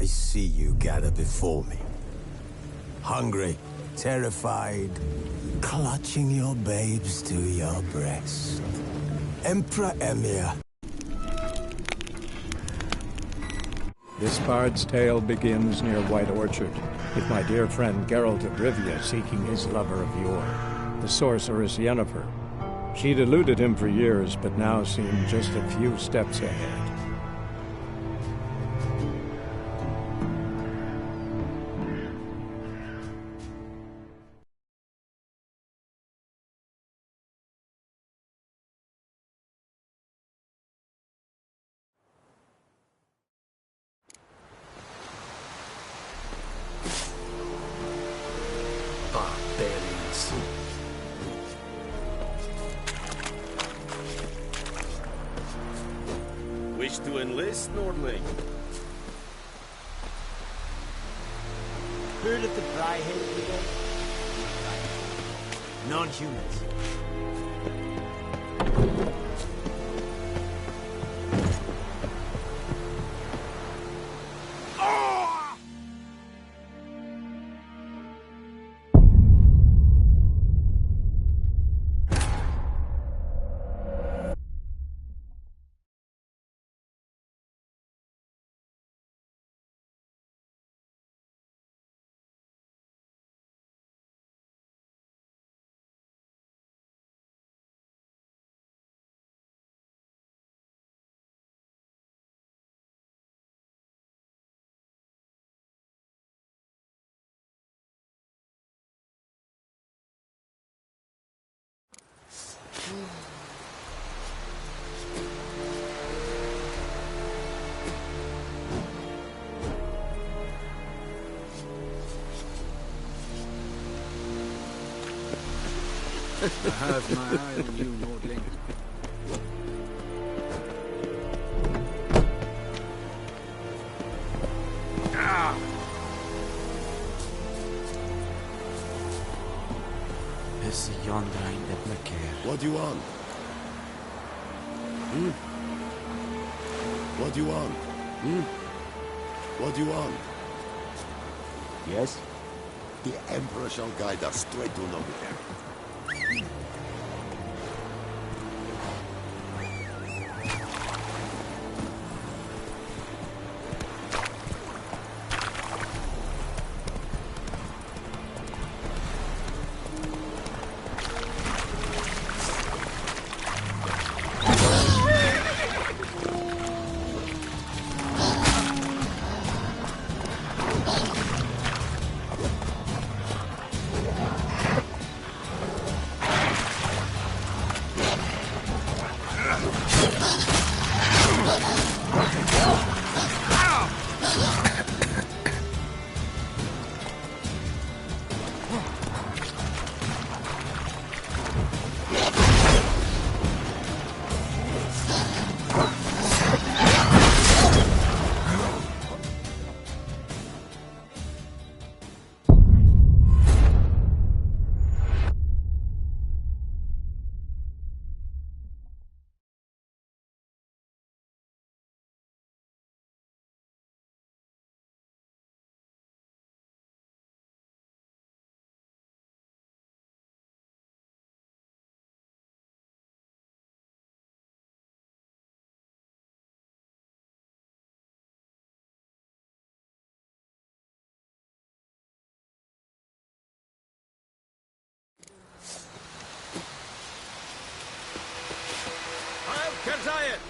I see you gather before me. Hungry, terrified, clutching your babes to your breast. Emperor Emhyr. This bard's tale begins near White Orchard, with my dear friend Geralt of Rivia seeking his lover of yore, the sorceress Yennefer. She'd eluded him for years, but now seemed just a few steps ahead. Barbarians. Wish to enlist, Nordling? Heard of the Dry-headed again? Non-humans. I have my eye on you, Nordling. Is yonder ein Eplaker. What do you want? What do you want? What do you want? Yes? The Emperor shall guide us straight to Novigrad. Kerzayet!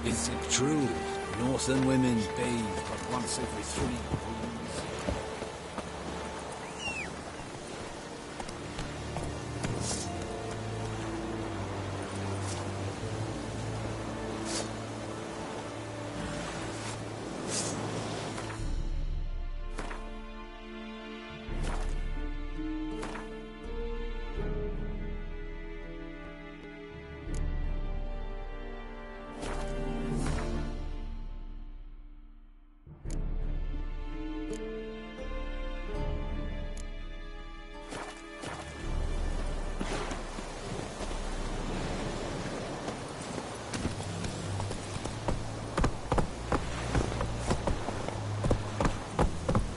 Is it true? Northern women bathe but once every 3 weeks.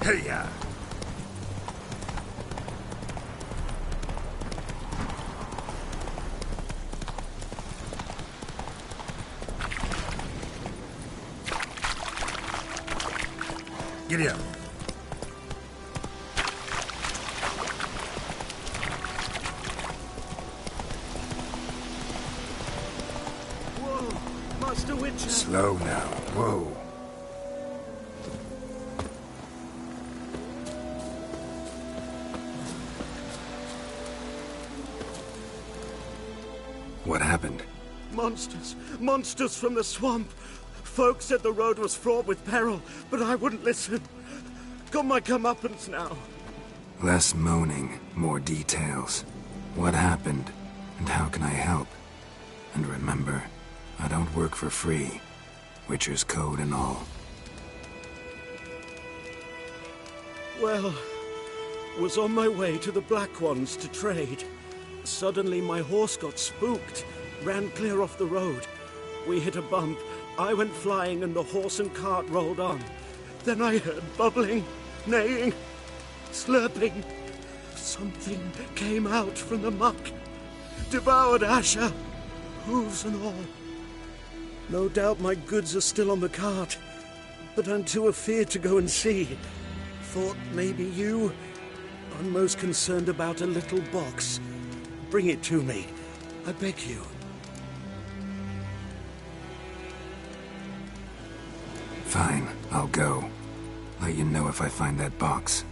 Hey-ya! Giddy up. Whoa, Master Witcher. Slow now. Whoa. What happened? Monsters. Monsters from the swamp. Folk said the road was fraught with peril, but I wouldn't listen. Got my comeuppance now. Less moaning, more details. What happened, and how can I help? And remember, I don't work for free. Witcher's code and all. Well, was on my way to the Black Ones to trade. Suddenly my horse got spooked, ran clear off the road. We hit a bump, I went flying and the horse and cart rolled on. Then I heard bubbling, neighing, slurping. Something came out from the muck, devoured Asher, hooves and all. No doubt my goods are still on the cart, but I'm too afeard to go and see. Thought maybe you. I'm most concerned about a little box. Bring it to me, I beg you. Fine, I'll go. Let you know if I find that box.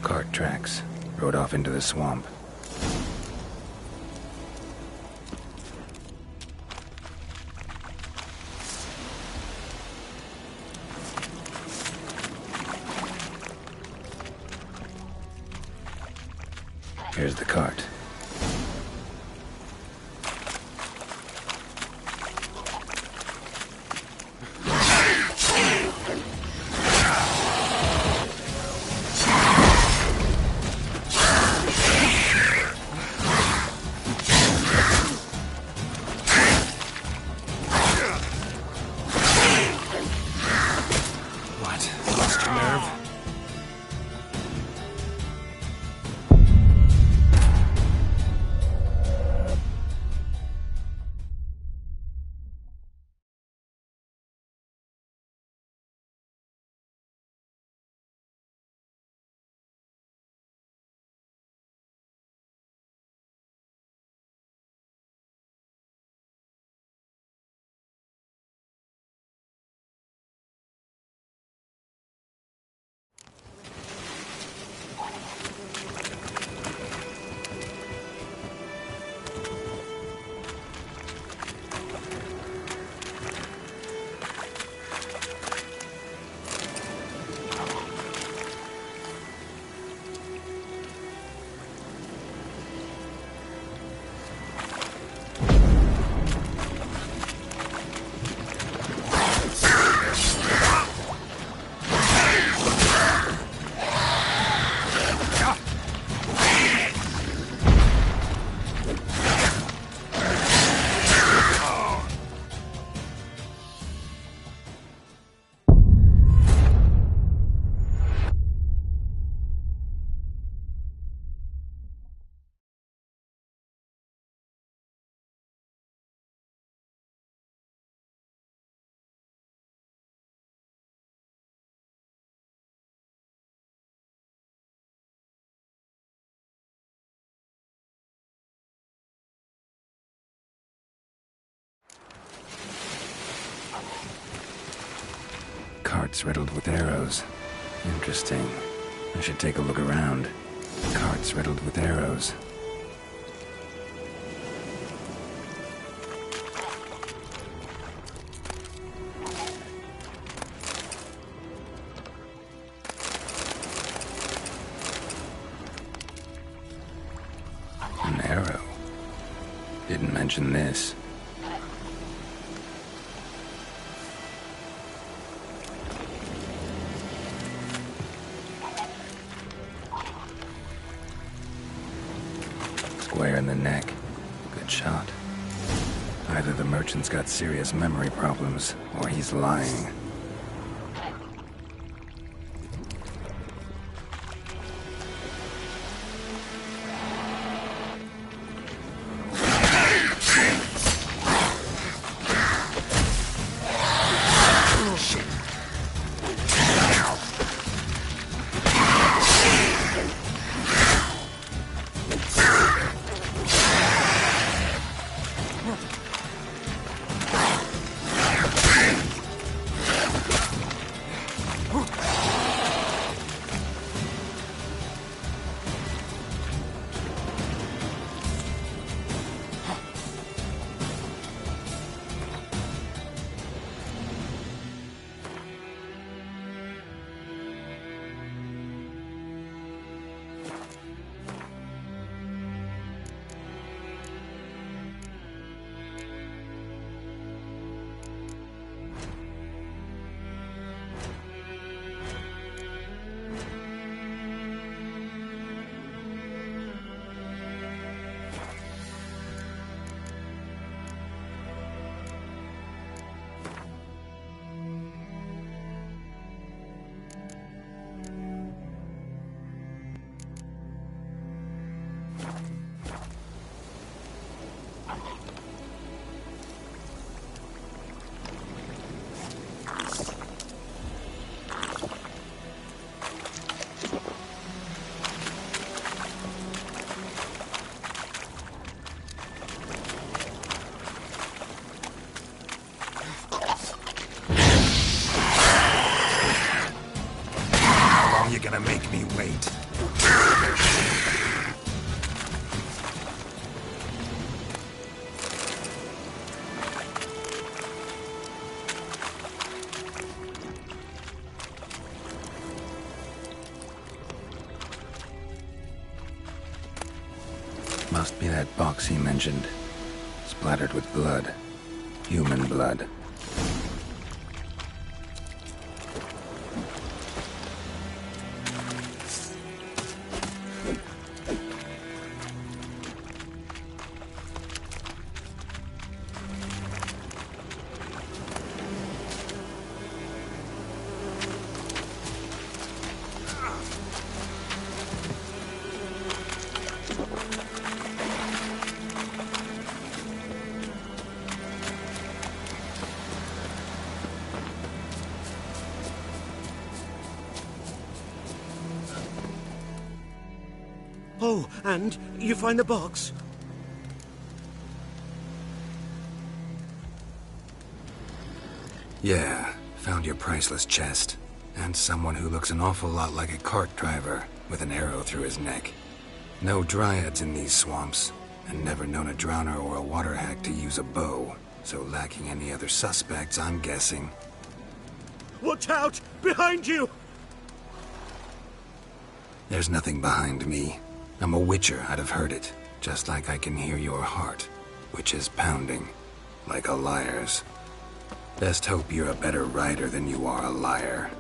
Cart tracks. Rode off into the swamp. Here's the cart. What? Lost your nerve? Carts riddled with arrows. Interesting. I should take a look around. Carts riddled with arrows. An arrow. Didn't mention this. square in the neck. Good shot. Either the merchant's got serious memory problems, or he's lying. Gonna make me wait. Must be that box he mentioned. Splattered with blood. Human blood. Oh, and you find the box? Yeah, found your priceless chest. And someone who looks an awful lot like a cart driver, with an arrow through his neck. No dryads in these swamps, and never known a drowner or a water hack to use a bow. So lacking any other suspects, I'm guessing. Watch out! Behind you! There's nothing behind me. I'm a witcher, I'd have heard it. Just like I can hear your heart, which is pounding. Like a liar's. Best hope you're a better rider than you are a liar.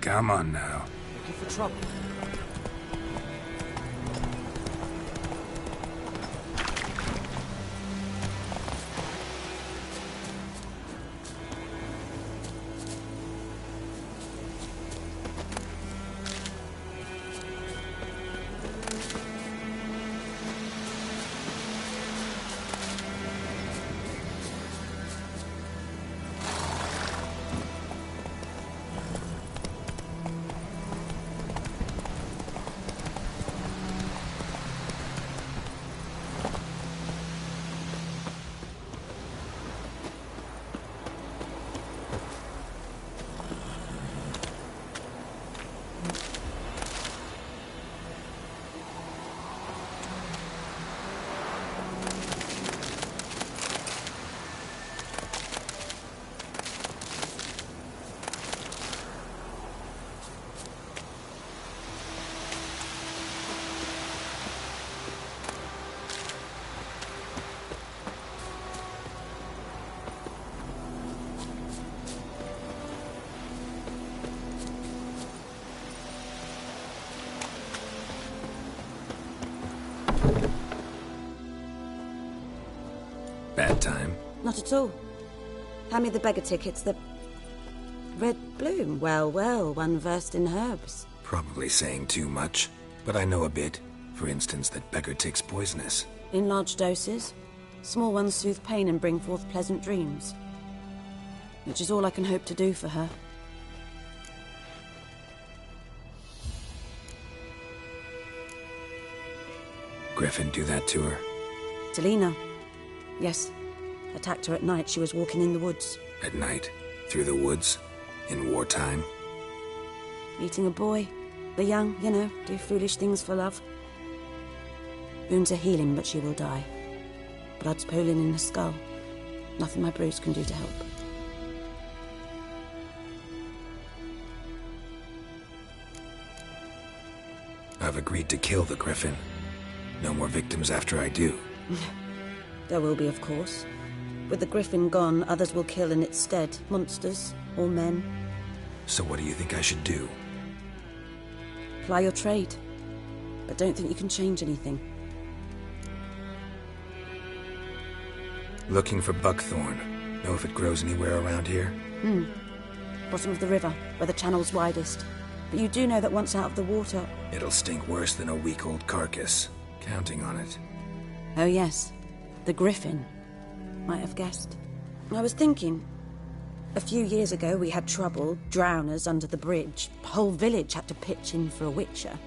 Come on now. Looking for trouble. Not at all. Hand me the beggar tickets, the... Red bloom. Well, well, one versed in herbs. Probably saying too much, but I know a bit. For instance, that beggar tick's poisonous. In large doses. Small ones soothe pain and bring forth pleasant dreams. Which is all I can hope to do for her. Griffin do that to her? Talina. Yes. Attacked her at night. She was walking in the woods. At night? Through the woods? In wartime? Meeting a boy. The young, you know, do foolish things for love. Wounds are healing, but she will die. Blood's pooling in her skull. Nothing my bruise can do to help. I've agreed to kill the Griffin. No more victims after I do. There will be, of course. With the Griffin gone, others will kill in its stead. Monsters, or men. So what do you think I should do? Ply your trade. But don't think you can change anything. Looking for buckthorn. Know if it grows anywhere around here? Bottom of the river, where the channel's widest. But you do know that once out of the water... It'll stink worse than a week-old carcass. Counting on it. Oh yes, the Griffin. Might have guessed. I was thinking... A few years ago we had trouble, drowners under the bridge. The whole village had to pitch in for a witcher.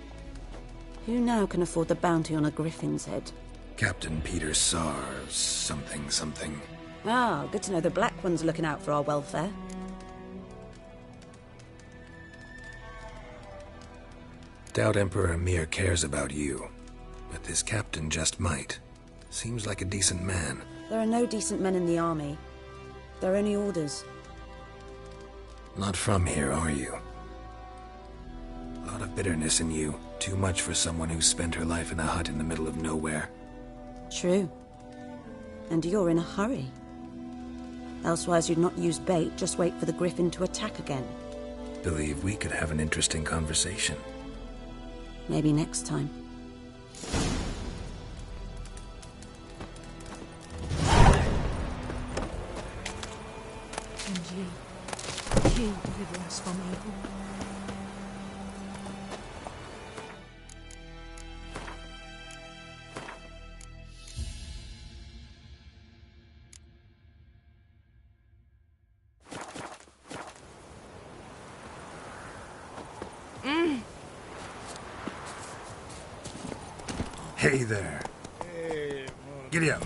Who now can afford the bounty on a Griffin's head? Captain Peter Sars, something. Ah, good to know the Black One's looking out for our welfare. Doubt Emperor Emhyr cares about you. But this captain just might. Seems like a decent man. There are no decent men in the army. There are only orders. Not from here, are you? A lot of bitterness in you. Too much for someone who spent her life in a hut in the middle of nowhere. True. And you're in a hurry. Elsewise you'd not use bait, just wait for the Griffin to attack again. Believe we could have an interesting conversation. Maybe next time. And you deliver us from evil. Hey there. Giddy up.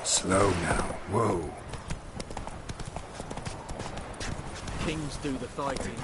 Slow now. Whoa. Kings do the fighting.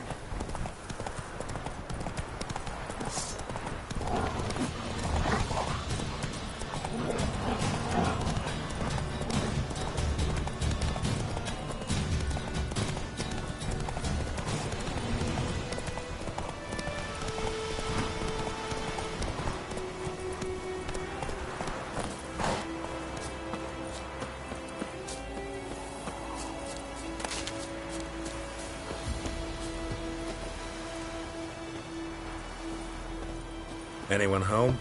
Anyone home?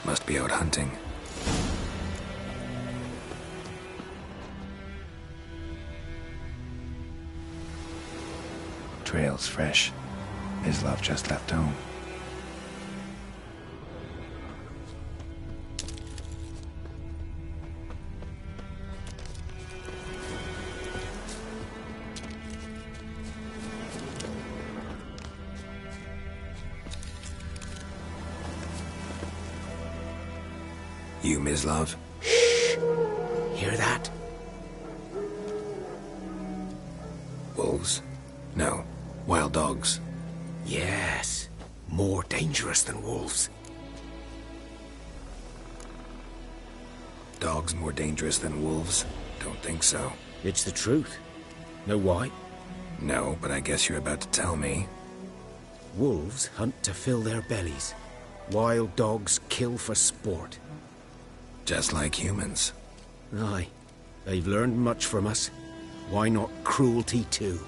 Must be out hunting. Trail's fresh. Mislav just left home. You, Mislav? Shh! Hear that? Wolves? No. Wild dogs. Yes. More dangerous than wolves. Dogs more dangerous than wolves? Don't think so. It's the truth. Know why? No, but I guess you're about to tell me. Wolves hunt to fill their bellies. Wild dogs kill for sport. Just like humans. Aye. They've learned much from us. Why not cruelty too?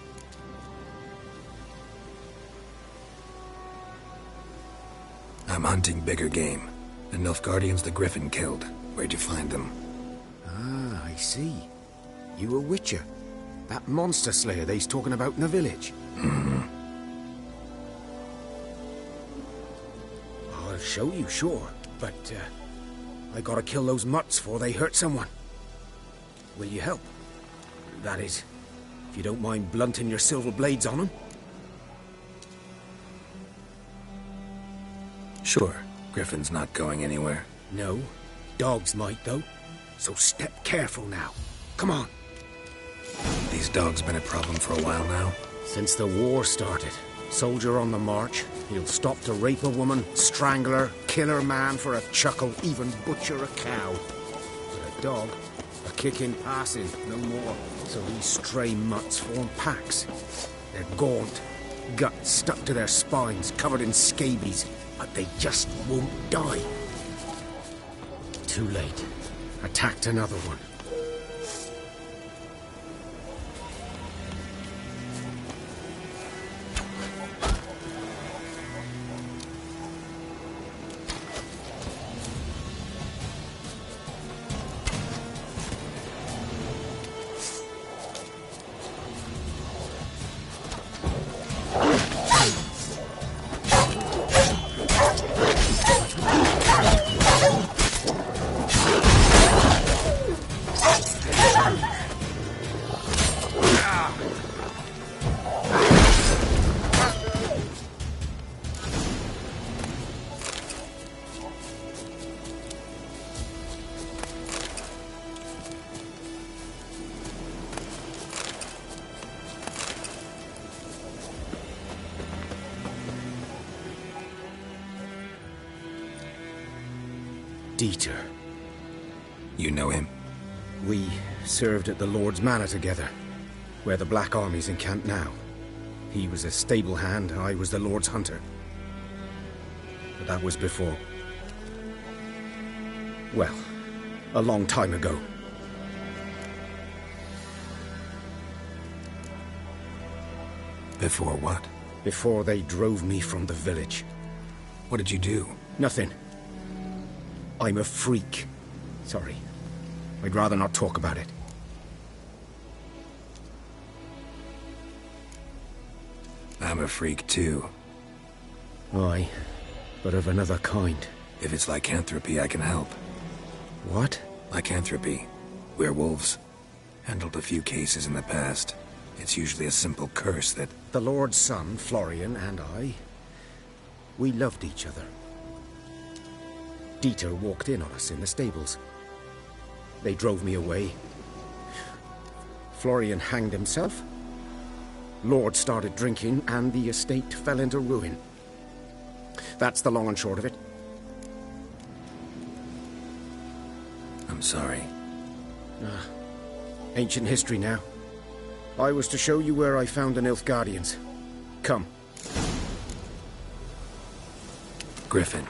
I'm hunting bigger game. The Nilfgaardians the Griffin killed. Where'd you find them? Ah, I see. You a witcher. That monster slayer they's talking about in the village. I'll show you, sure. But, I gotta kill those mutts before they hurt someone. Will you help? That is, if you don't mind blunting your silver blades on them. Sure. Griffin's not going anywhere. No. Dogs might, though. So step careful now. Come on. These dogs been a problem for a while now? Since the war started. Soldier on the march. He'll stop to rape a woman, strangle her, kill her man for a chuckle, even butcher a cow. But a dog, a kick in passing, no more. So these stray mutts form packs. They're gaunt, guts stuck to their spines, covered in scabies, but they just won't die. Too late. Attacked another one. Dieter. You know him? We served at the Lord's Manor together, where the Black Army's encamped now. He was a stable hand, I was the Lord's hunter. But that was before... well, a long time ago. Before what? Before they drove me from the village. What did you do? Nothing. I'm a freak. Sorry. I'd rather not talk about it. I'm a freak too. Aye, but of another kind. If it's lycanthropy, I can help. What? Lycanthropy. Werewolves. Handled a few cases in the past. It's usually a simple curse that... The Lord's son, Florian, and I... we loved each other. Dieter walked in on us in the stables. They drove me away. Florian hanged himself. Lord started drinking, and the estate fell into ruin. That's the long and short of it. I'm sorry. Ancient history now. I was to show you where I found the Nilfgaardians. Come. Griffin.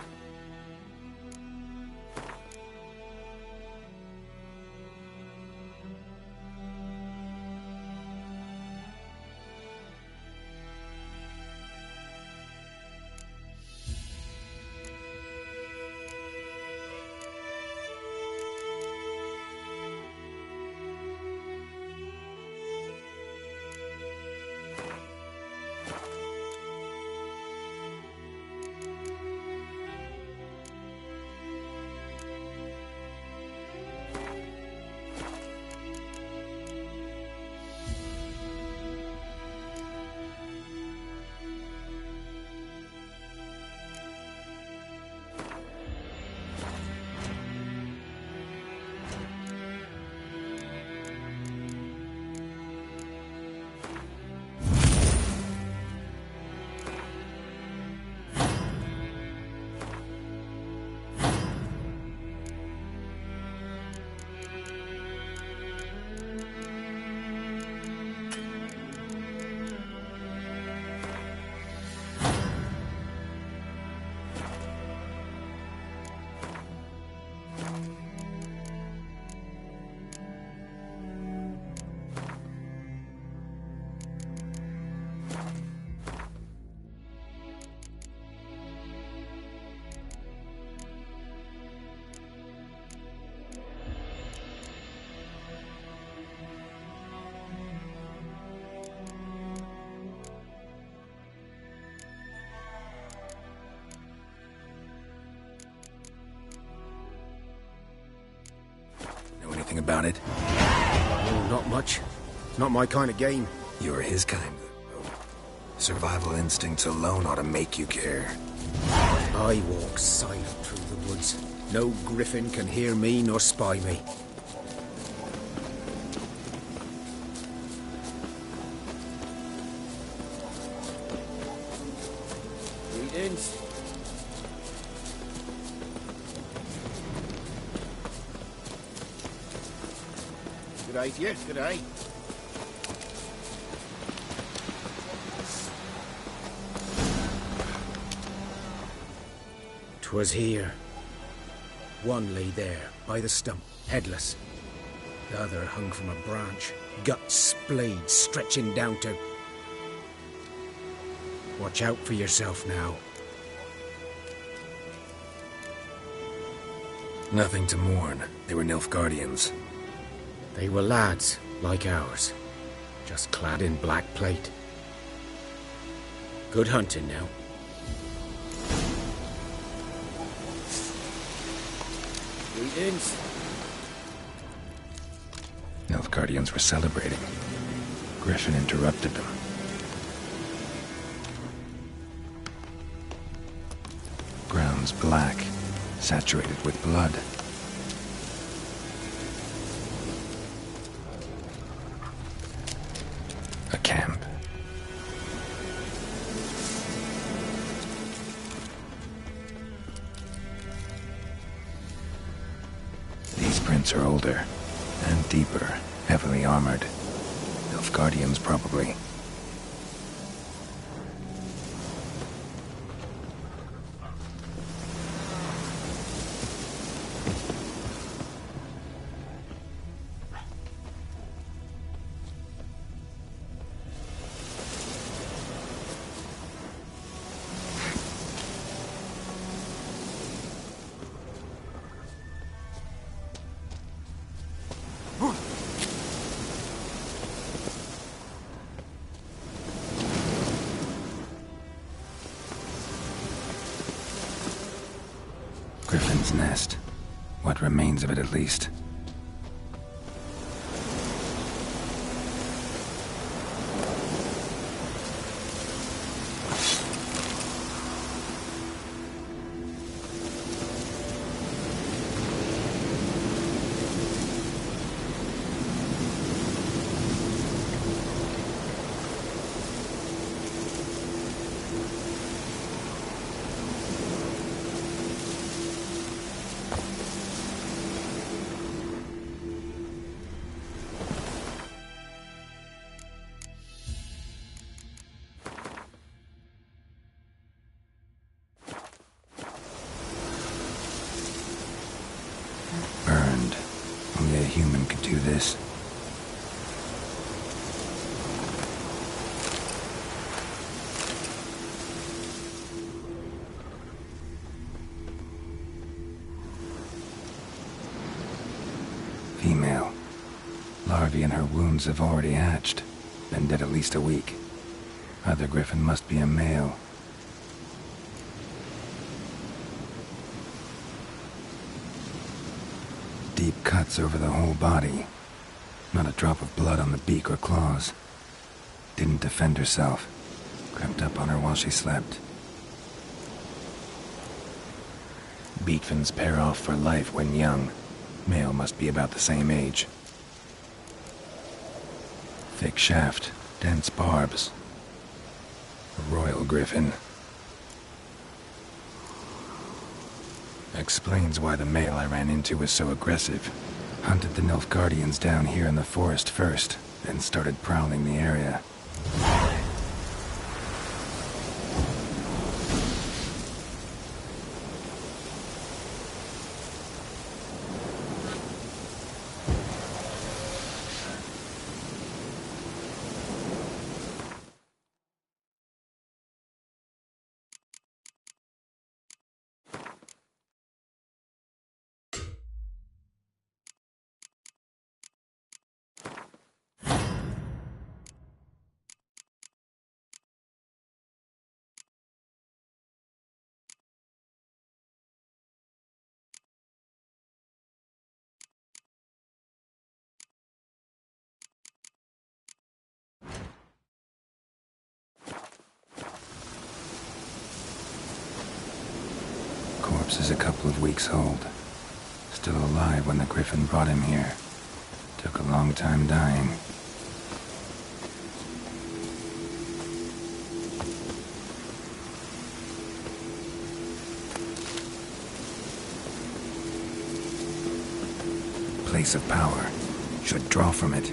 about it? Oh, not much. Not my kind of game. You're his kind. Survival instincts alone ought to make you care. I walk silent through the woods. No griffin can hear me nor spy me. Greetings. Good day to you. Good day. 'Twas here. One lay there, by the stump, headless. The other hung from a branch, guts splayed, stretching down to... Watch out for yourself now. Nothing to mourn. They were Nilfgaardians. They were lads, like ours, just clad in black plate. Good hunting now. Greetings. Nilfgaardians were celebrating. Griffin interrupted them. Ground's black, saturated with blood. A camp. These prints are older and deeper, heavily armored. Nilfgaardians, probably. Griffin's nest. What remains of it, at least. Burned. Only a human could do this. Female. Larvae in her wounds have already hatched. Been dead at least a week. Other griffin must be a male. Deep cuts over the whole body. Not a drop of blood on the beak or claws. Didn't defend herself. Crept up on her while she slept. Beatfins pair off for life when young. Male must be about the same age. Thick shaft, dense barbs. A royal griffin. Explains why the male I ran into was so aggressive. Hunted the Nilfgaardians down here in the forest first, then started prowling the area. corpse is a couple of weeks old. Still alive when the Griffin brought him here. Took a long time dying. Place of power. Should draw from it.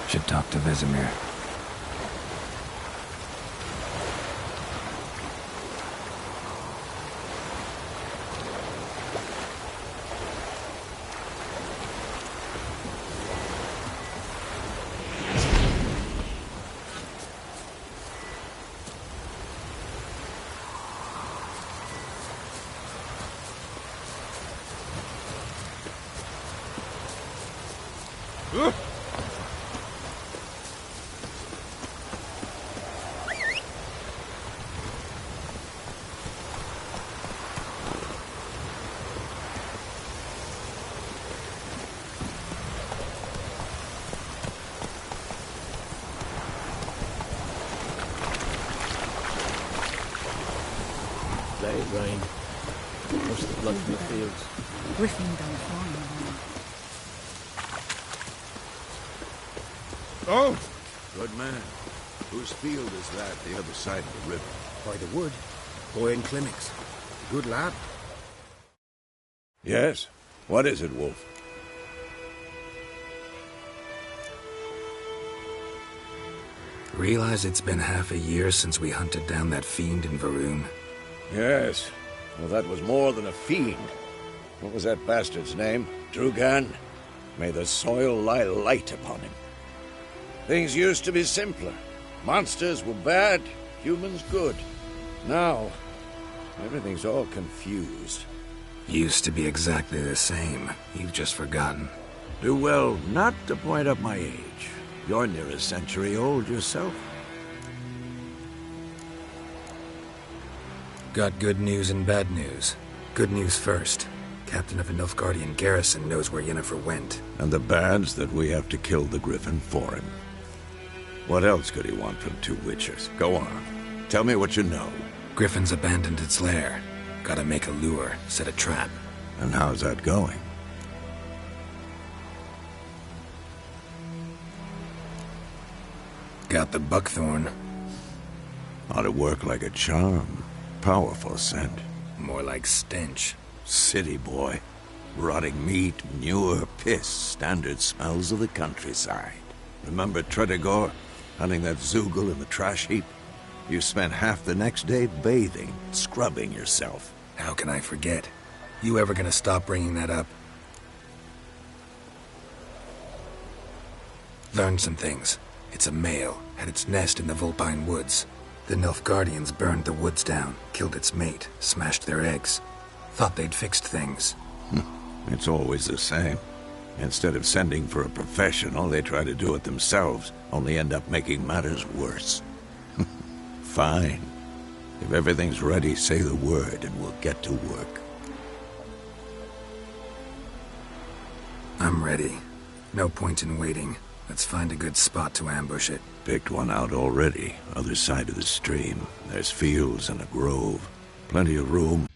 Should talk to Vesemir. Let it rain. Wash the blood from the fields. Griffin don't fly. Oh! Good man. Whose field is that, the other side of the river? By the wood. Boy Clinics. Good lad. Yes. What is it, Wolf? Realize it's been half a year since we hunted down that fiend in Varun? Yes. Well, that was more than a fiend. What was that bastard's name? Drugan? May the soil lie light upon him. Things used to be simpler. Monsters were bad, humans good. Now, everything's all confused. Used to be exactly the same. You've just forgotten. Do well not to point up my age. You're near a century old yourself. Got good news and bad news. Good news first. Captain of a Nilfgaardian garrison knows where Yennefer went. And the bad's that we have to kill the Griffin for him. What else could he want from two witchers? Go on. Tell me what you know. Griffin's abandoned its lair. Gotta make a lure, set a trap. And how's that going? Got the buckthorn. Ought to work like a charm. Powerful scent. More like stench. City boy. Rotting meat, manure, piss. Standard smells of the countryside. Remember Tredegor? Hunting that Zoogle in the trash heap? You spent half the next day bathing, scrubbing yourself. How can I forget? You ever gonna stop bringing that up? Learned some things. It's a male, had its nest in the Vulpine Woods. The Nilfgaardians burned the woods down, killed its mate, smashed their eggs. Thought they'd fixed things. It's always the same. Instead of sending for a professional, they try to do it themselves, only end up making matters worse. Fine. If everything's ready, say the word and we'll get to work. I'm ready. No point in waiting. Let's find a good spot to ambush it. Picked one out already, other side of the stream. There's fields and a grove. Plenty of room.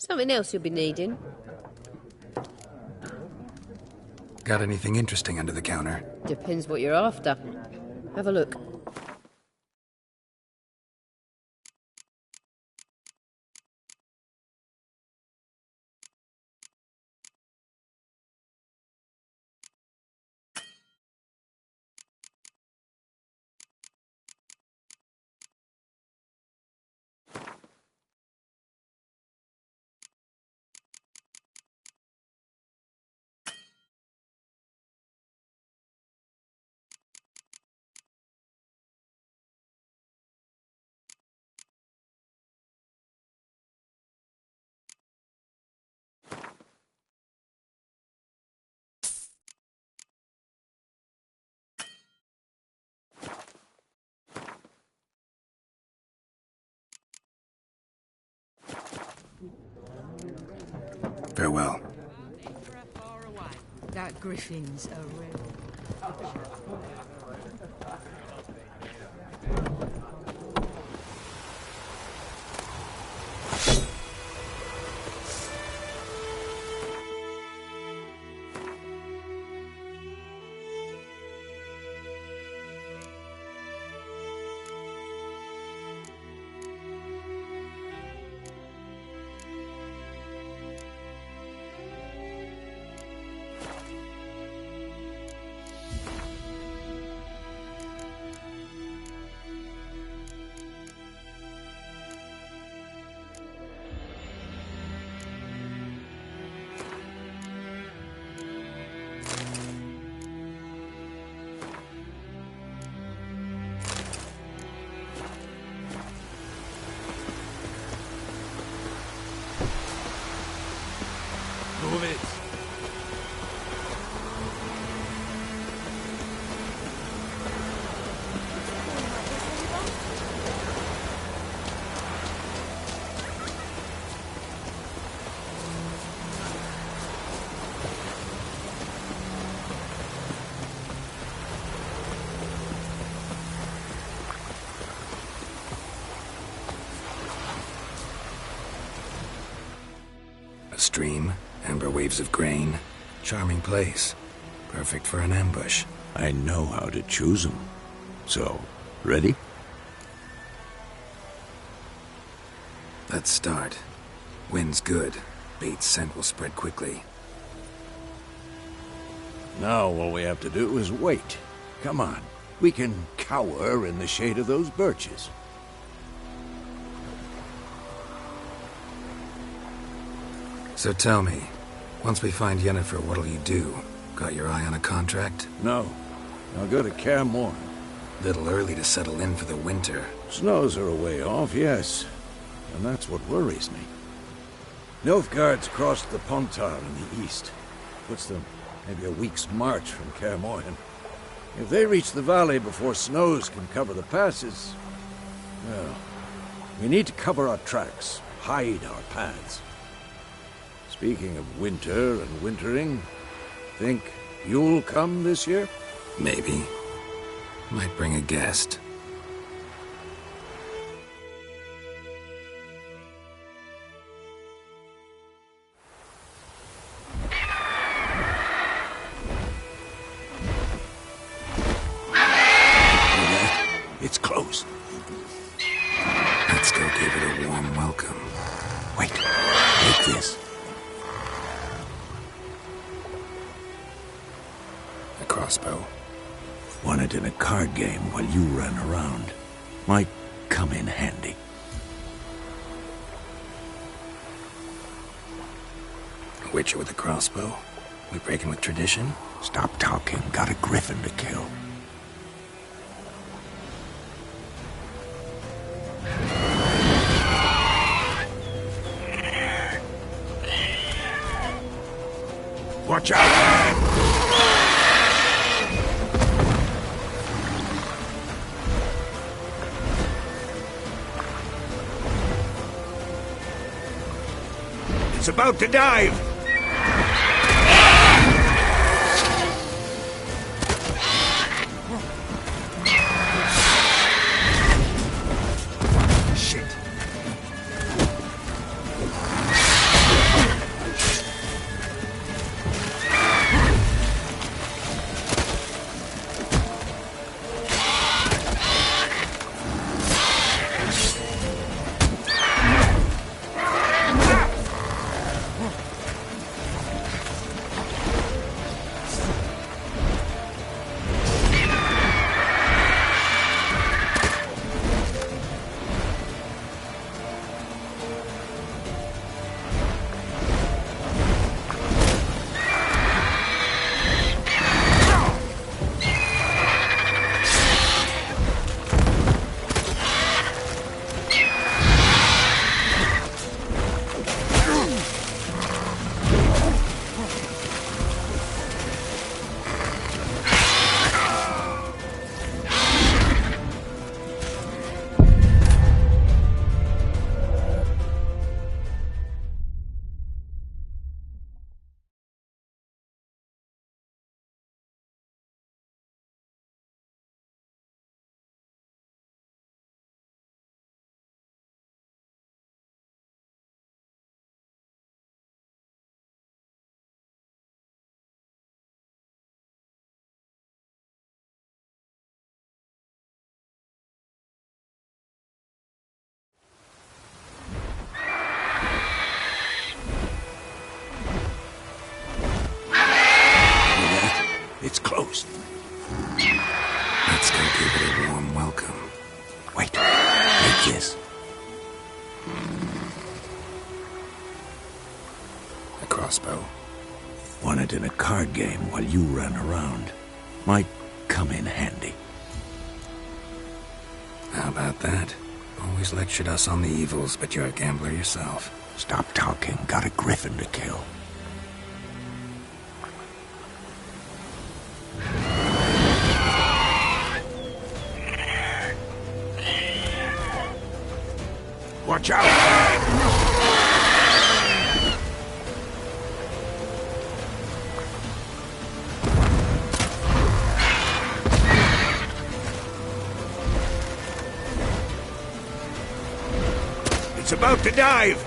Something else you'll be needing? Got anything interesting under the counter? Depends what you're after. Have a look. Farewell. That griffin's a real... Move it. A stream, amber waves of grain. Charming place. Perfect for an ambush. I know how to choose them. So, ready? Let's start. Wind's good. Bait's scent will spread quickly. Now all we have to do is wait. Come on. We can cower in the shade of those birches. So tell me, once we find Yennefer, what'll you do? Got your eye on a contract? No. I'll go to Kaer Morhen. Little early to settle in for the winter. Snows are a way off, yes. And that's what worries me. Nilfgaard's crossed the Pontar in the east. Puts them maybe a week's march from Kaer Morhen. If they reach the valley before snows can cover the passes, well, we need to cover our tracks, hide our paths. Speaking of winter and wintering, think you'll come this year? Maybe. Might bring a guest. It's closed. Let's go give it a warm welcome. Wait, take this. A crossbow. Won it in a card game while you ran around. Might come in handy. A witcher with a crossbow? We breaking with tradition? Stop talking. Got a griffin to kill. Watch out! It's about to dive! Shit. this? A crossbow. Won it in a card game while you ran around. Might come in handy. How about that? Always lectured us on the evils, but you're a gambler yourself. Stop talking. Got a griffin to kill. Watch out! It's about to dive!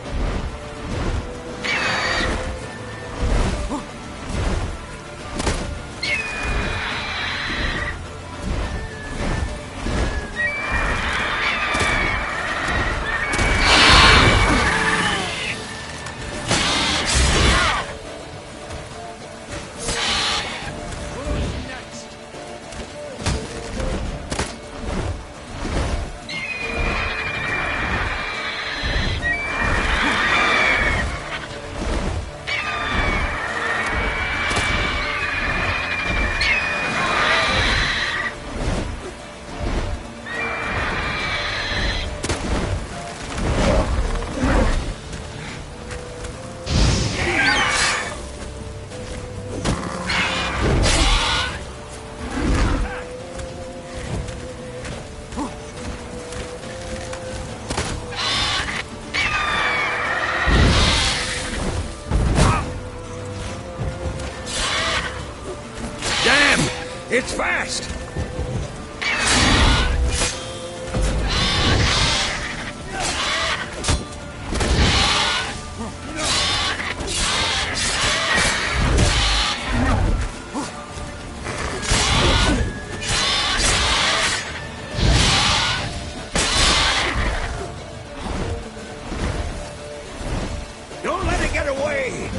It's fast! Don't let it get away!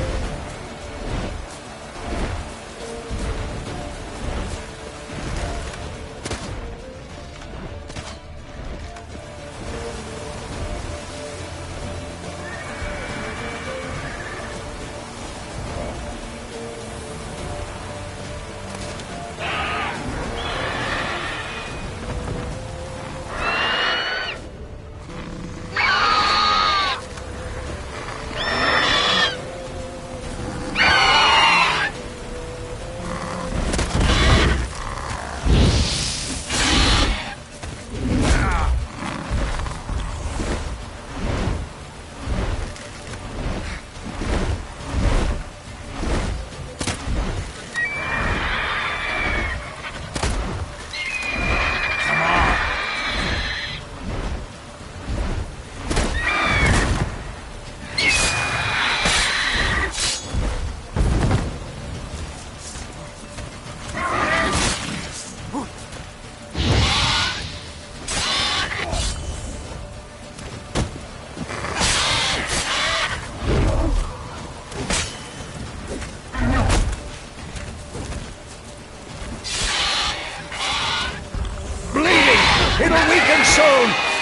It'll weaken soon!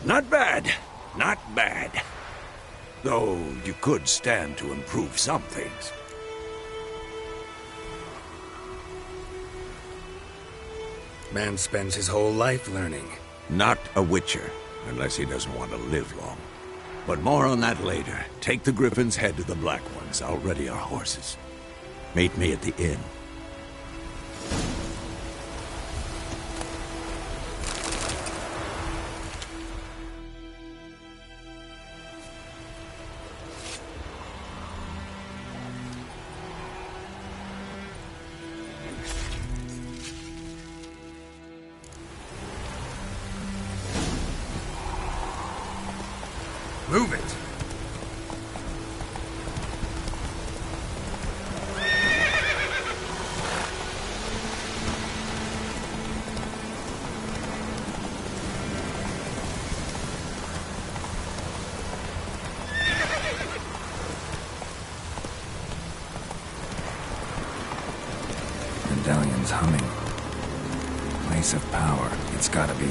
Not bad. Not bad. Though you could stand to improve some things. Man spends his whole life learning. Not a Witcher, unless he doesn't want to live long. But more on that later. Take the Griffin's head to the Black Ones. I'll ready our horses. Meet me at the inn. Move it! Medallion's humming. Place of power, it's gotta be.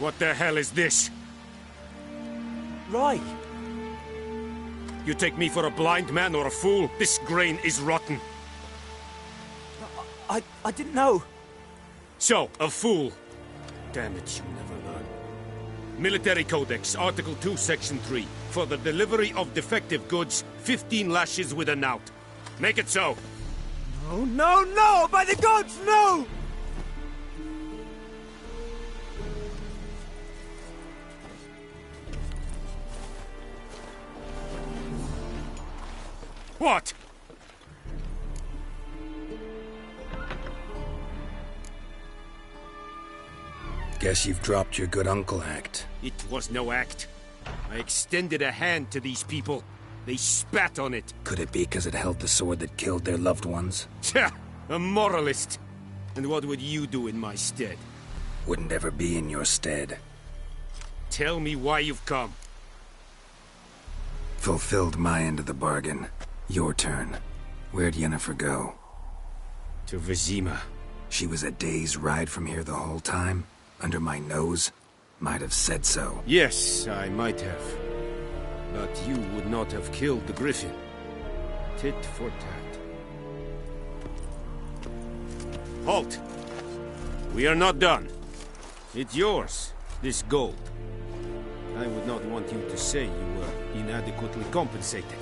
What the hell is this? Right. You take me for a blind man or a fool? This grain is rotten. I didn't know. So, a fool. Damn it, you never learn. Military Codex, Article 2, Section 3. For the delivery of defective goods, 15 lashes with a knout. Make it so. No, no, no! By the gods, no! What? Guess you've dropped your good uncle act. It was no act. I extended a hand to these people. They spat on it. Could it be because it held the sword that killed their loved ones? Tja, a moralist. And what would you do in my stead? Wouldn't ever be in your stead. Tell me why you've come. Fulfilled my end of the bargain. Your turn. Where'd Yennefer go? To Vizima. She was a day's ride from here the whole time? Under my nose? Might have said so. Yes, I might have. But you would not have killed the Griffin. Tit for tat. Halt! We are not done. It's yours, this gold. I would not want you to say you were inadequately compensated.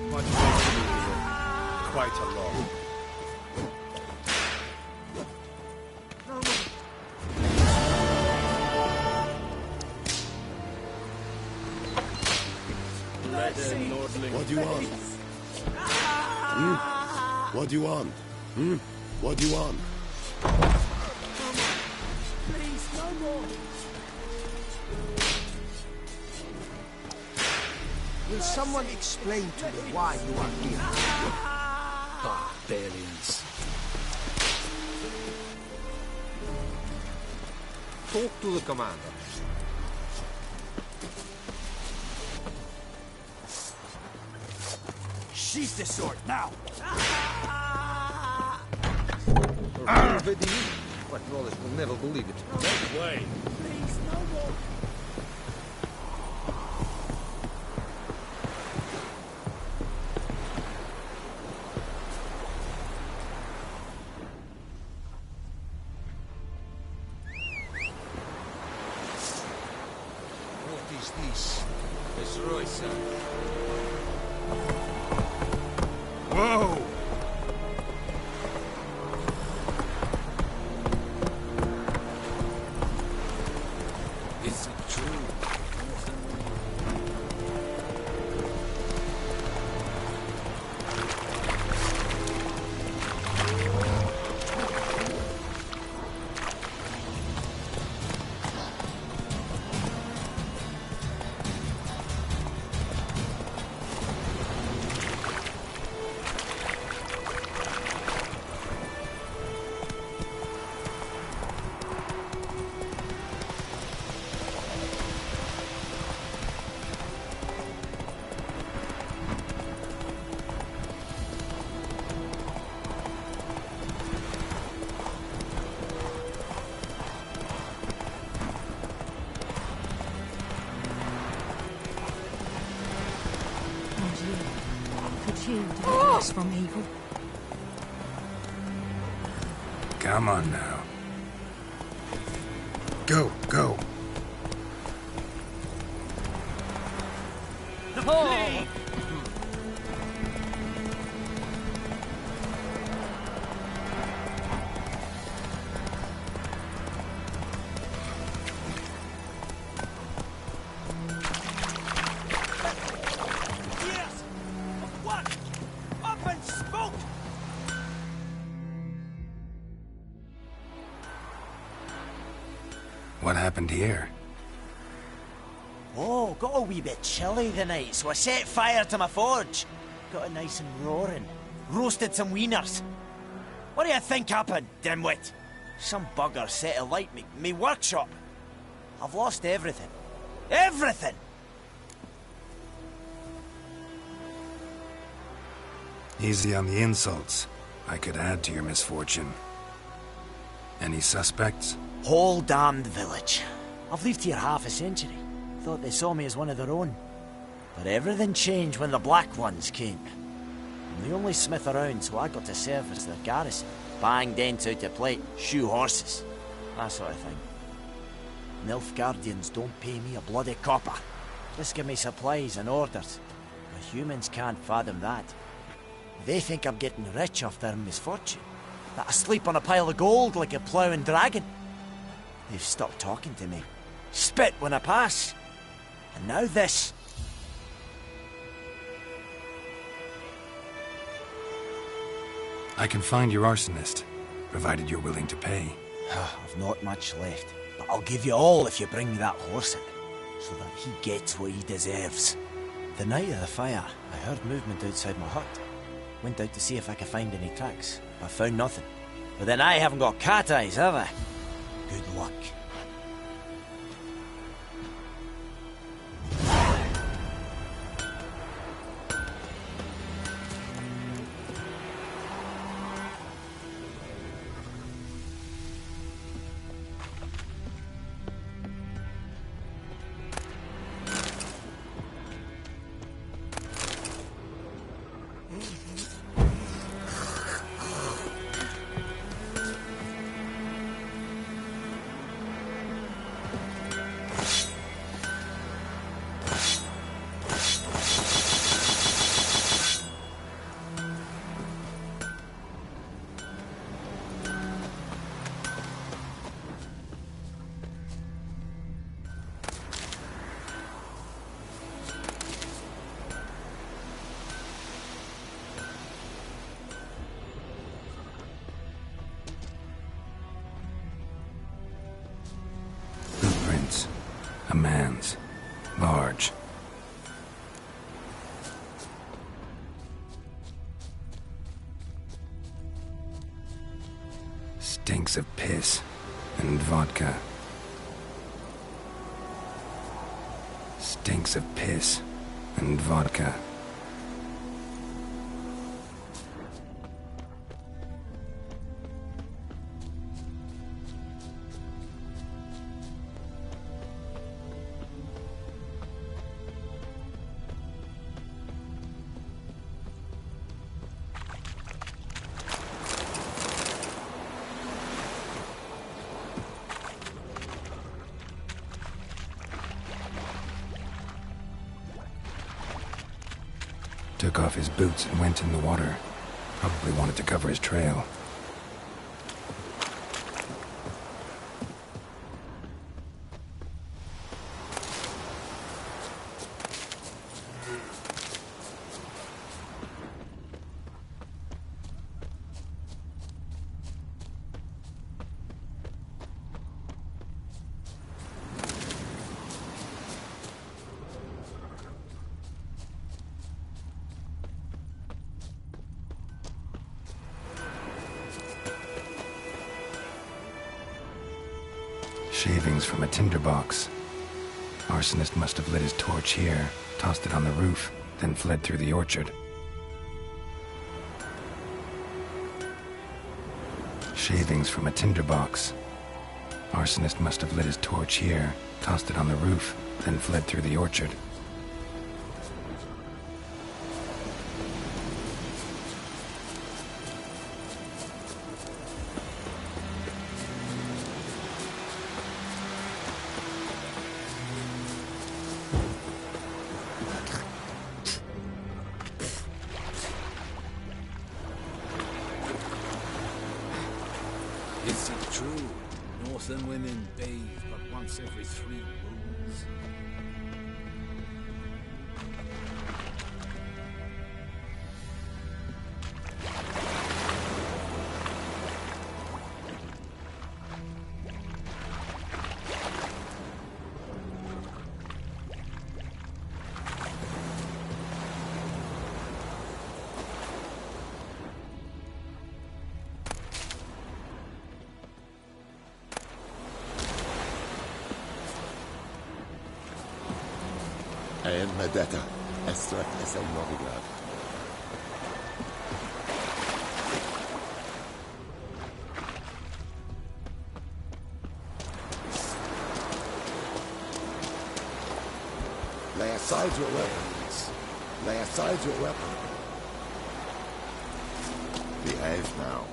Much work to do here. Quite a lot. What do you want? What do you want? What do you want? Please, no more. Will someone explain to me why you are here? Barbarians. Talk to the commander. Sheath the sword, now! What Wallace will never believe it. No way. Please, no more. What is this? Whoa! Is it true? From evil. Come on now. Go, go. Oh. What happened here? Oh, got a wee bit chilly the night, so I set fire to my forge. Got it nice and roaring. Roasted some wieners. What do you think happened, dimwit? Some bugger set alight me workshop. I've lost everything. Everything! Easy on the insults. I could add to your misfortune. Any suspects? Whole damned village. I've lived here half a century. Thought they saw me as one of their own. But everything changed when the Black Ones came. I'm the only smith around, so I got to serve as their garrison. Bang dents out of plate, shoe horses. That sort of thing. Nilfgaardians don't pay me a bloody copper. Just give me supplies and orders. But humans can't fathom that. They think I'm getting rich off their misfortune. That I sleep on a pile of gold like a ploughing dragon. They've stopped talking to me. Spit when I pass. And now this. I can find your arsonist, provided you're willing to pay. I've not much left, but I'll give you all if you bring me that horse in, so that he gets what he deserves. The night of the fire, I heard movement outside my hut. Went out to see if I could find any tracks, but found nothing. But then I haven't got cat eyes, have I? Good luck. A man's. Large. Stinks of piss and vodka. Stinks of piss and vodka. Took off his boots and went in the water. Probably wanted to cover his trail. Shavings from a tinderbox. Arsonist must have lit his torch here, tossed it on the roof, then fled through the orchard. Shavings from a tinderbox. Arsonist must have lit his torch here, tossed it on the roof, then fled through the orchard. Is it true? Northern women bathe but once every 3 moons. En Medetta, Estrat es el Novigrad. Lay aside your weapons. Lay aside your weapon. Behave now.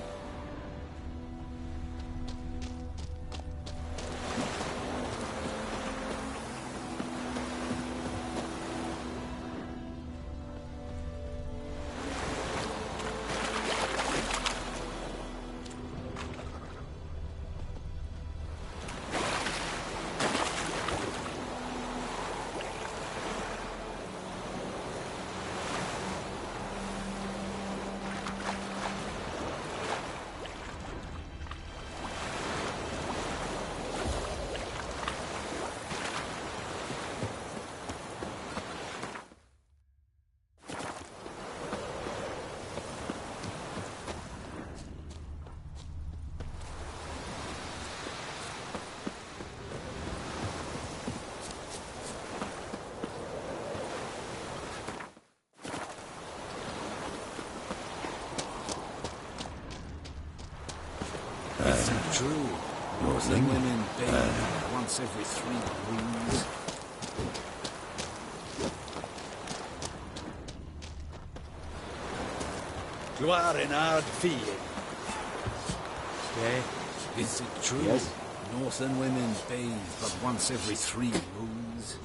Is it true? Northern women bathe once every 3 moons. Gloire en ard fille. Is it true? Yes. Northern women bathe but once every 3 moons.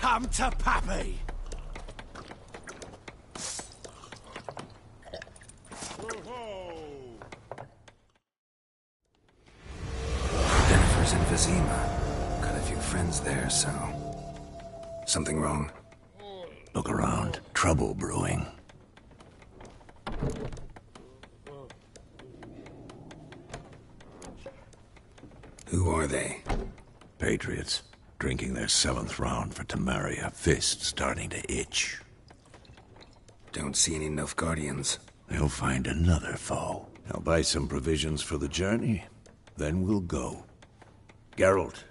come to Pappy. Jennifer's in Vizima. Got a few friends there, so... Something wrong? Look around. Trouble brewing. Who are they? Patriots. Drinking their 7th round for Temeria. Fist starting to itch. Don't see any Nilfgaardians. They'll find another foe. I'll buy some provisions for the journey. Then we'll go. Geralt,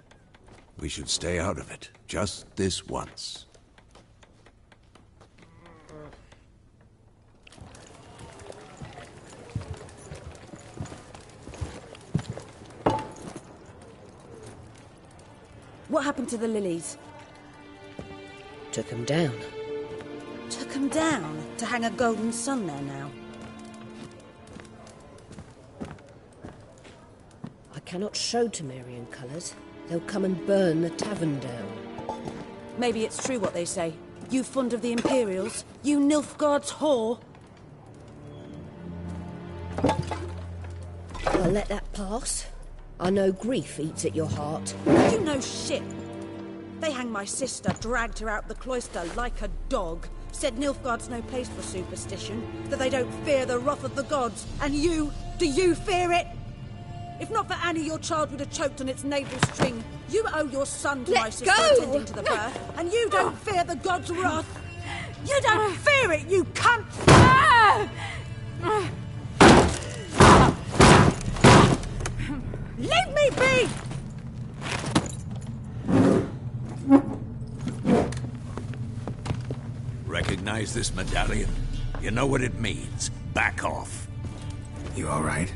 we should stay out of it. Just this once. What happened to the lilies? Took them down. Took them down? To hang a golden sun there now? I cannot show Temerian colours. They'll come and burn the tavern down. Maybe it's true what they say. You fond of the Imperials? You Nilfgaard's whore? I'll let that pass. I know grief eats at your heart. You know shit. They hanged my sister, dragged her out the cloister like a dog. Said Nilfgaard's no place for superstition, that they don't fear the wrath of the gods. And you, do you fear it? If not for Annie, your child would have choked on its navel string. You owe your son to my sister attending to the birth, and you don't fear the gods' wrath. You don't fear it, you cunt! Leave me be! Recognize this medallion? You know what it means. Back off. You all right?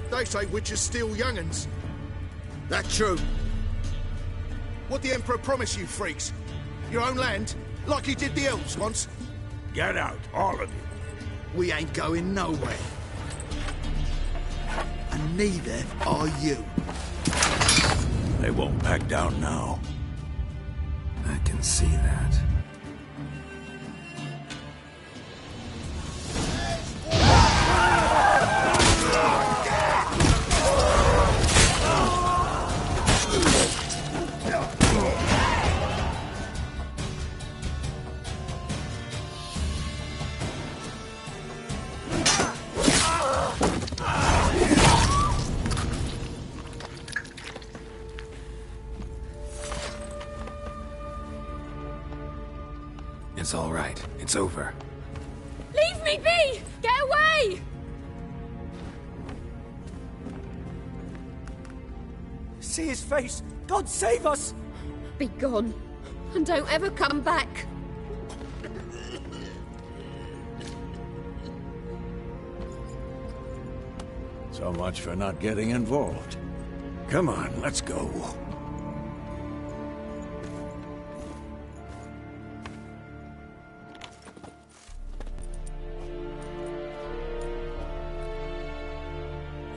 They say witches steal young'uns. That true. What the Emperor promised you, freaks? Your own land? Like he did the elves once? Get out, all of you. We ain't going nowhere. And neither are you. They won't back down now. I can see that. It's all right. It's over. Leave me be! Get away! See his face! God save us! Be gone, and don't ever come back. So much for not getting involved. Come on, let's go.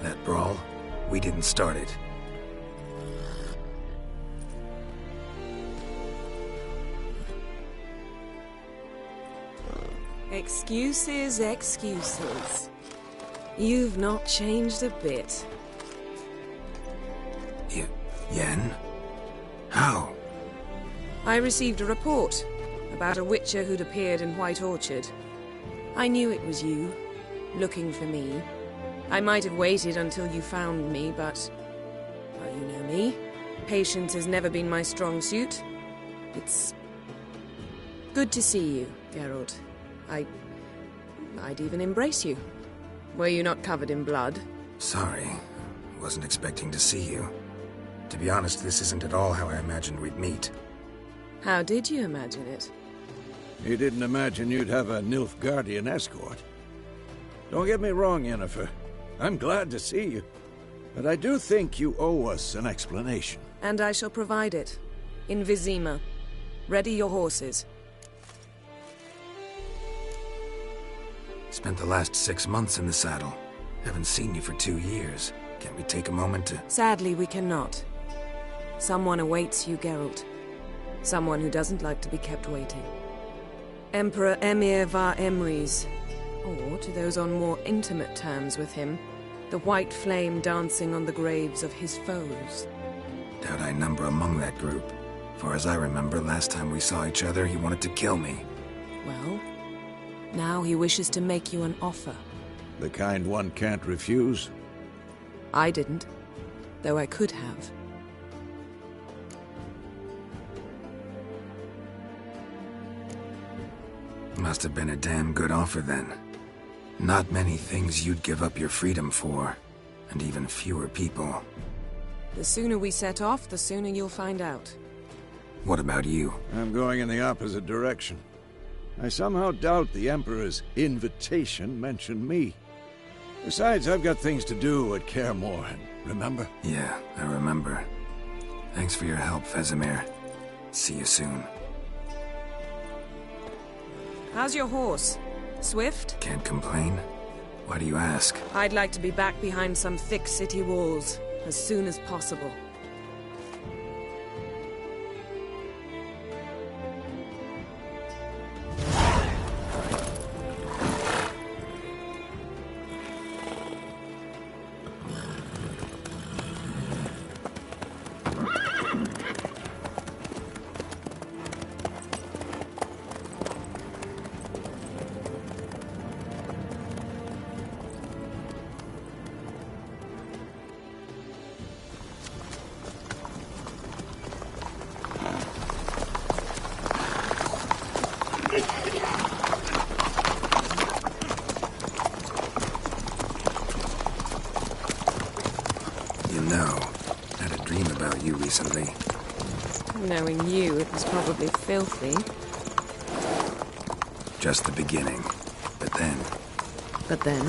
That brawl, we didn't start it. Excuses, excuses. You've not changed a bit. Yen? How? I received a report about a witcher who'd appeared in White Orchard. I knew it was you, looking for me. I might have waited until you found me, but... well, you know me. Patience has never been my strong suit. It's... good to see you, Geralt. I'd even embrace you. Were you not covered in blood? Sorry. Wasn't expecting to see you. To be honest, this isn't at all how I imagined we'd meet. How did you imagine it? You didn't imagine you'd have a Nilfgaardian escort. Don't get me wrong, Yennefer. I'm glad to see you. But I do think you owe us an explanation. And I shall provide it. In Vizima. Ready your horses. Spent the last 6 months in the saddle. Haven't seen you for 2 years. Can't we take a moment to... Sadly, we cannot. Someone awaits you, Geralt. Someone who doesn't like to be kept waiting. Emperor Emir var Emreis, or to those on more intimate terms with him, the white flame dancing on the graves of his foes. Doubt I number among that group. For as I remember, last time we saw each other, he wanted to kill me. Well, now he wishes to make you an offer. The kind one can't refuse? I didn't, though I could have. Must have been a damn good offer then. Not many things you'd give up your freedom for, and even fewer people. The sooner we set off, the sooner you'll find out. What about you? I'm going in the opposite direction. I somehow doubt the Emperor's invitation mentioned me. Besides, I've got things to do at Kaer Morhen, remember? Yeah, I remember. Thanks for your help, Vesemir. See you soon. How's your horse? Swift? Can't complain. Why do you ask? I'd like to be back behind some thick city walls, as soon as possible. Recently. Knowing you, it was probably filthy. Just the beginning. But then... But then?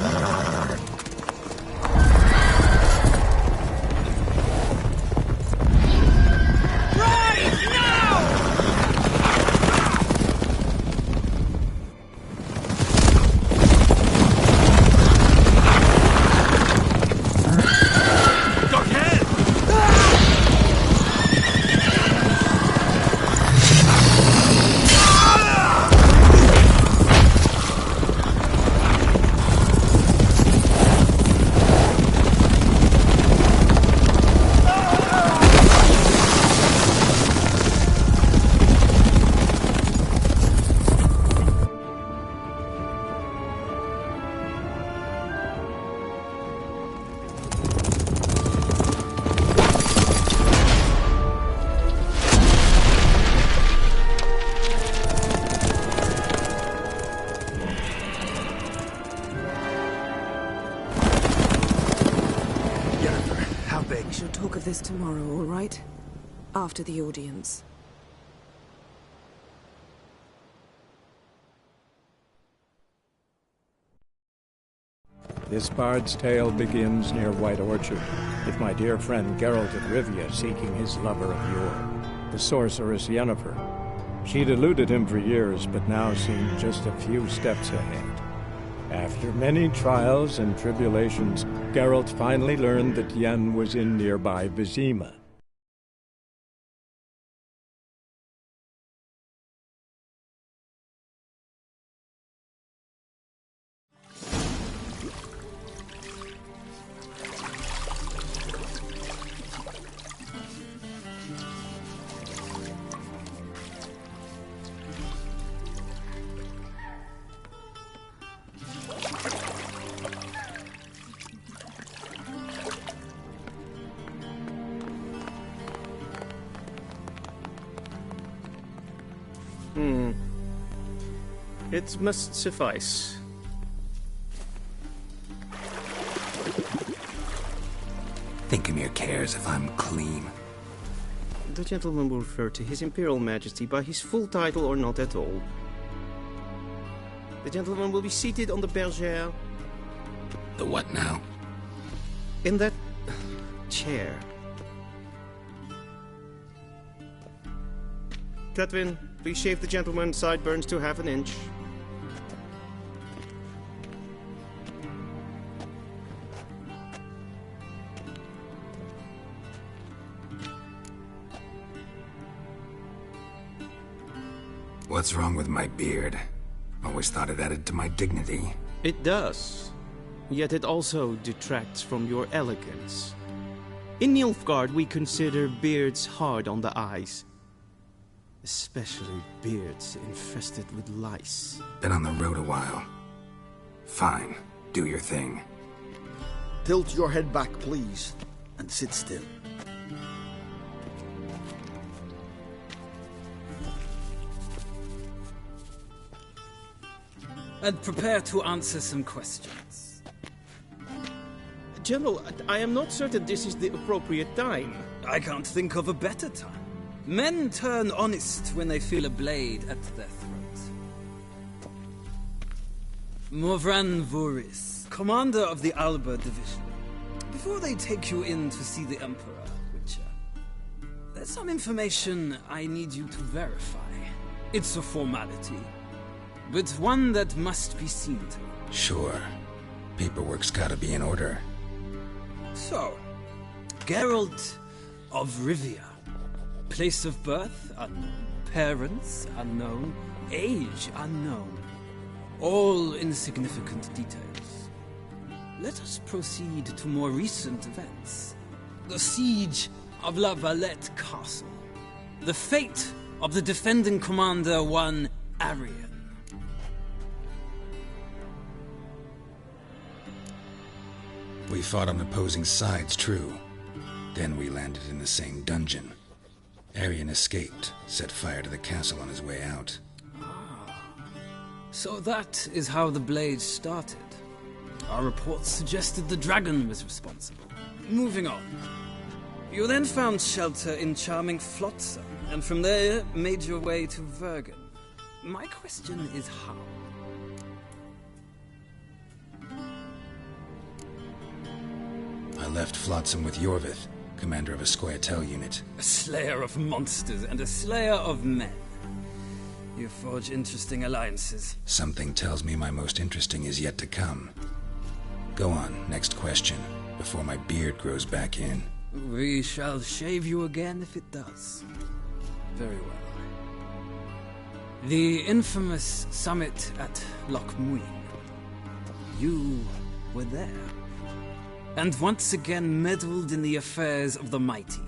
This tomorrow, all right? After the audience. This bard's tale begins near White Orchard, with my dear friend Geralt of Rivia seeking his lover of yore, the sorceress Yennefer. She'd eluded him for years, but now seemed just a few steps ahead. After many trials and tribulations, Geralt finally learned that Yen was in nearby Vizima. It must suffice. Thinkamir cares if I'm clean. The gentleman will refer to His Imperial Majesty by his full title or not at all. The gentleman will be seated on the bergère. The what now? In that chair. Cletwin, please shave the gentleman's sideburns to ½ an inch. What's wrong with my beard? Always thought it added to my dignity. It does. Yet it also detracts from your elegance. In Nilfgaard, we consider beards hard on the eyes. Especially beards infested with lice. Been on the road a while. Fine, do your thing. Tilt your head back, please, and sit still. And prepare to answer some questions. General, I am not certain this is the appropriate time. I can't think of a better time. Men turn honest when they feel a blade at their throat. Morvran Voris, commander of the Alba Division. Before they take you in to see the Emperor, Witcher, there's some information I need you to verify. It's a formality, but one that must be seen to. Sure. Paperwork's gotta be in order. So, Geralt of Rivia. Place of birth unknown. Parents unknown. Age unknown. All insignificant details. Let us proceed to more recent events. The siege of La Valette Castle. The fate of the defending commander, one Arian. We fought on opposing sides, true. Then we landed in the same dungeon. Arian escaped, set fire to the castle on his way out. So that is how the Blade started. Our reports suggested the dragon was responsible. Moving on. You then found shelter in charming Flotsam, and from there made your way to Vergen. My question is how? I left Flotsam with Yorvith, commander of a Scoia'tael unit. A slayer of monsters and a slayer of men. You forge interesting alliances. Something tells me my most interesting is yet to come. Go on, next question, before my beard grows back in. We shall shave you again if it does. Very well. The infamous summit at Loch Muin. You were there. And once again meddled in the affairs of the mighty.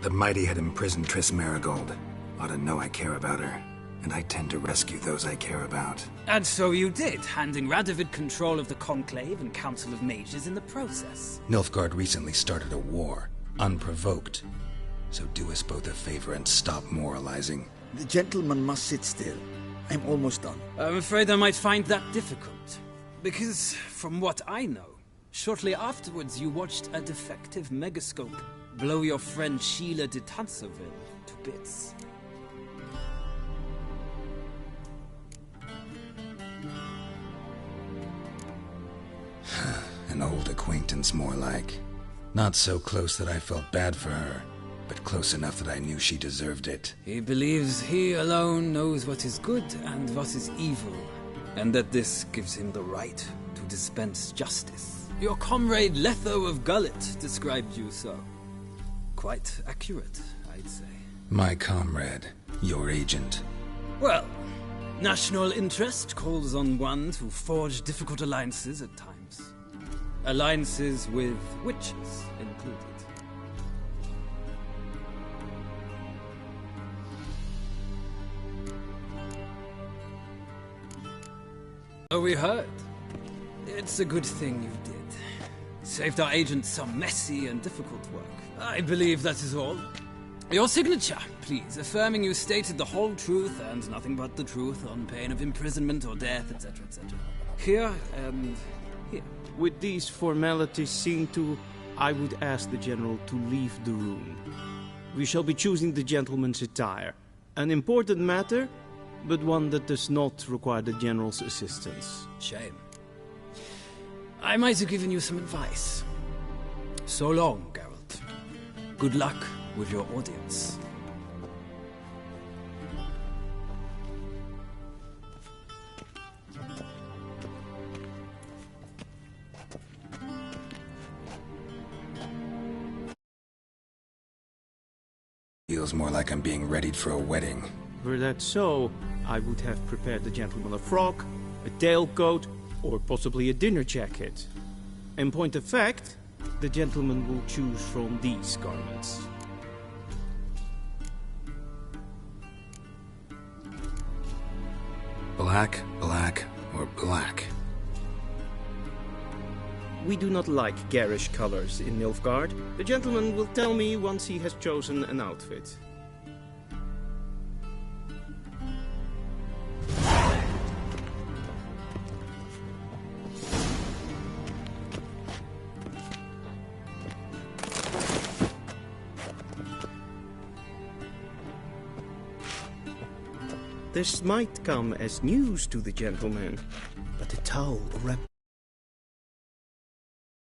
The mighty had imprisoned Triss Merigold. Ought to know I care about her, and I tend to rescue those I care about. And so you did, handing Radovid control of the Conclave and Council of Mages in the process. Nilfgaard recently started a war, unprovoked. So do us both a favor and stop moralizing. The gentleman must sit still. I'm almost done. I'm afraid I might find that difficult. Because, from what I know, shortly afterwards you watched a defective megascope blow your friend Sheila de Tanserville to bits. An old acquaintance, more like. Not so close that I felt bad for her, but close enough that I knew she deserved it. He believes he alone knows what is good and what is evil, and that this gives him the right to dispense justice. Your comrade Letho of Gullet described you so. Quite accurate, I'd say. My comrade, your agent. Well, national interest calls on one to forge difficult alliances at times. Alliances with witches included. Oh, we heard. It's a good thing you did. Saved our agent some messy and difficult work. I believe that is all. Your signature, please, affirming you stated the whole truth and nothing but the truth on pain of imprisonment or death, etc., etc. Here and here. With these formalities seen to, I would ask the General to leave the room. We shall be choosing the gentleman's attire. An important matter, but one that does not require the General's assistance. Shame. I might have given you some advice. So long, Geralt. Good luck with your audience. Feels more like I'm being readied for a wedding. Were that so, I would have prepared the gentleman a frock, a tailcoat, or possibly a dinner jacket. In point of fact, the gentleman will choose from these garments. Black, black, or black? We do not like garish colors in Nilfgaard. The gentleman will tell me once he has chosen an outfit. This might come as news to the gentleman, but the towel wrapped